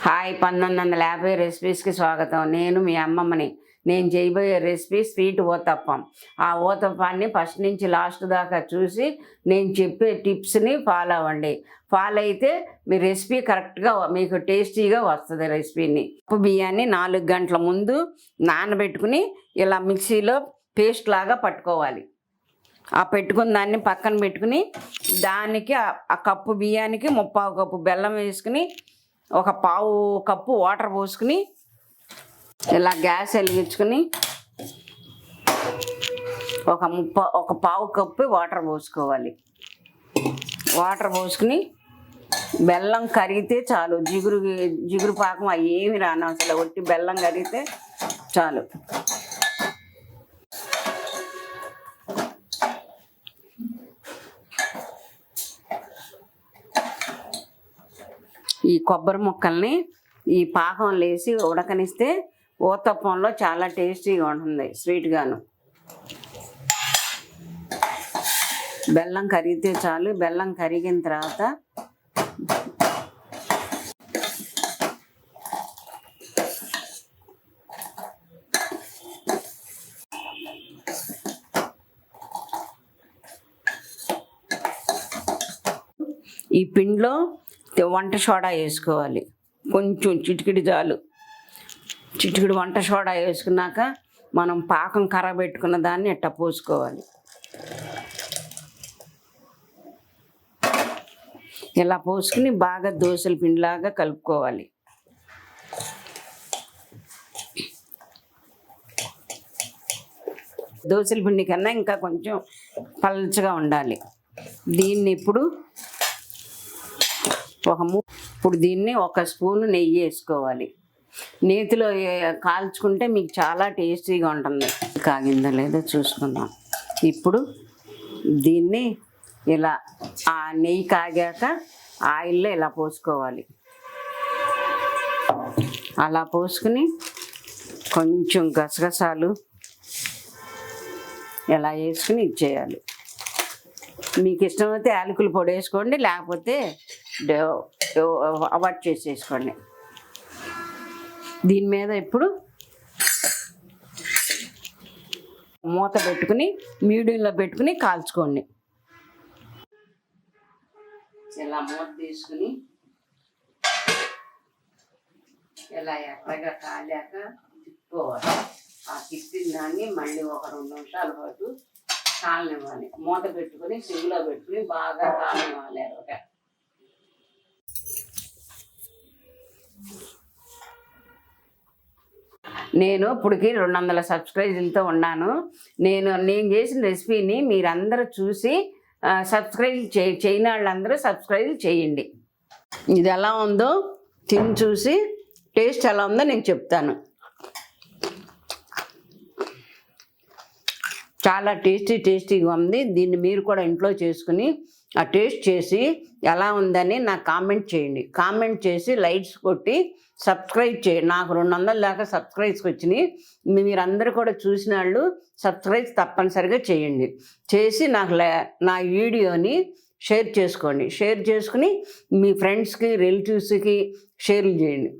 Hi 1950 రెసిపీస్కి స్వాగతం. నేను మీ అమ్మమ్మని. నేను చేయబోయే రెసిపీ స్వీట్ ఊతప్పం. ఆ ఊతప్పాన్ని ఫస్ట్ నుంచి లాస్ట్ దాకా చూసి నేను చెప్పే టిప్స్ని ఫాలో అవ్వండి. ఫాలో అయితే మీ రెసిపీ కరెక్ట్గా మీకు టేస్టీగా వస్తుంది. రెసిపీని పప్పు బియ్యాన్ని 4 గంటల ముందు నానబెట్టుకుని ఇలా మిక్సీలో పేస్ట్ లాగా పట్టుకోవాలి. ఆ పెట్టుకున్న దాన్ని పక్కన పెట్టుకుని దానికి ఆ కప్పు బియ్యానికి 3/4 కప్పు బెల్లం వేసుకుని ఒక 1/2 కప్పు వాటర్ పోసుకుని ఇలా గ్యాస్ వెలిగించుకుని ఒక 1/4 కప్పు వాటర్ పోసుకోవాలి. వాటర్ పోసుకుని బెల్లం కరిగితే చాలు. జిగురు పాకం అవి ఏమి రాను, అసలు ఒట్టి బెల్లం కరిగితే చాలు. ఈ కొబ్బరి ముక్కల్ని ఈ పాకంలో వేసి ఉడకనిస్తే ఊతప్పంలో చాలా టేస్టీగా ఉంటుంది, స్వీట్గాను. బెల్లం కరిగితే చాలు. బెల్లం కరిగిన తర్వాత ఈ పిండిలో వంట సోడా వేసుకోవాలి. కొంచెం చిటికిడి చాలు. చిటికిడి వంట సోడా వేసుకున్నాక మనం పాకం కరబెట్టుకున్న దాన్ని ఎట్ట పోసుకోవాలి. ఇలా పోసుకుని బాగా దోసల పిండిలాగా కలుపుకోవాలి. దోసల పిండి కన్నా ఇంకా కొంచెం పల్చగా ఉండాలి. దీన్ని ఇప్పుడు ఇప్పుడు దీన్ని 1 స్పూను నెయ్యి వేసుకోవాలి. నేతిలో కాల్చుకుంటే మీకు చాలా టేస్టీగా ఉంటుంది. కాగిందో లేదో చూసుకుందాం. ఇప్పుడు దీన్ని ఇలా ఆ నెయ్యి కాగాక ఆయిల్లో ఇలా పోసుకోవాలి. అలా పోసుకుని కొంచెం గసగసాలు ఇలా వేసుకుని ఇచ్చేయాలి. మీకు ఇష్టమైతే యాలకుల పొడి వేసుకోండి, లేకపోతే అవాయిడ్ చేసేసుకోండి. దీని మీద ఇప్పుడు మూత పెట్టుకుని మీడియంలో పెట్టుకుని కాల్చుకోండి. ఇలా మూత తీసుకుని ఇలా ఎర్రగా కాలాక తిప్పుకోవాలి. ఆ తిప్పిన దాన్ని మళ్ళీ ఒక 2 నిమిషాల పాటు కాలనివ్వాలి. మూత పెట్టుకుని సిమ్లో పెట్టుకుని బాగా కాలనివ్వాలి. ఎర్రగా నేను ఇప్పటికి 200 సబ్స్క్రైబులతో ఉన్నాను. నేను చేసిన రెసిపీని మీరందరూ చూసి సబ్స్క్రైబ్ చేయని వాళ్ళందరూ సబ్స్క్రైబ్ చేయండి. ఇది ఎలా ఉందో తిని చూసి టేస్ట్ ఎలా ఉందో నేను చెప్తాను. చాలా టేస్టీగా ఉంది. దీన్ని మీరు కూడా ఇంట్లో చేసుకుని ఆ టేస్ట్ చేసి ఎలా ఉందని నాకు కామెంట్ చేయండి. కామెంట్ చేసి లైక్స్ కొట్టి సబ్స్క్రైబ్ చేయండి. నాకు 200 దాకా సబ్స్క్రైబ్స్ వచ్చినాయి. మీరందరూ కూడా చూసిన వాళ్ళు సబ్స్క్రైబ్ తప్పనిసరిగా చేయండి. చేసి నాకు నా వీడియోని షేర్ చేసుకోండి. షేర్ చేసుకుని మీ ఫ్రెండ్స్కి రిలేటివ్స్కి షేర్ చేయండి.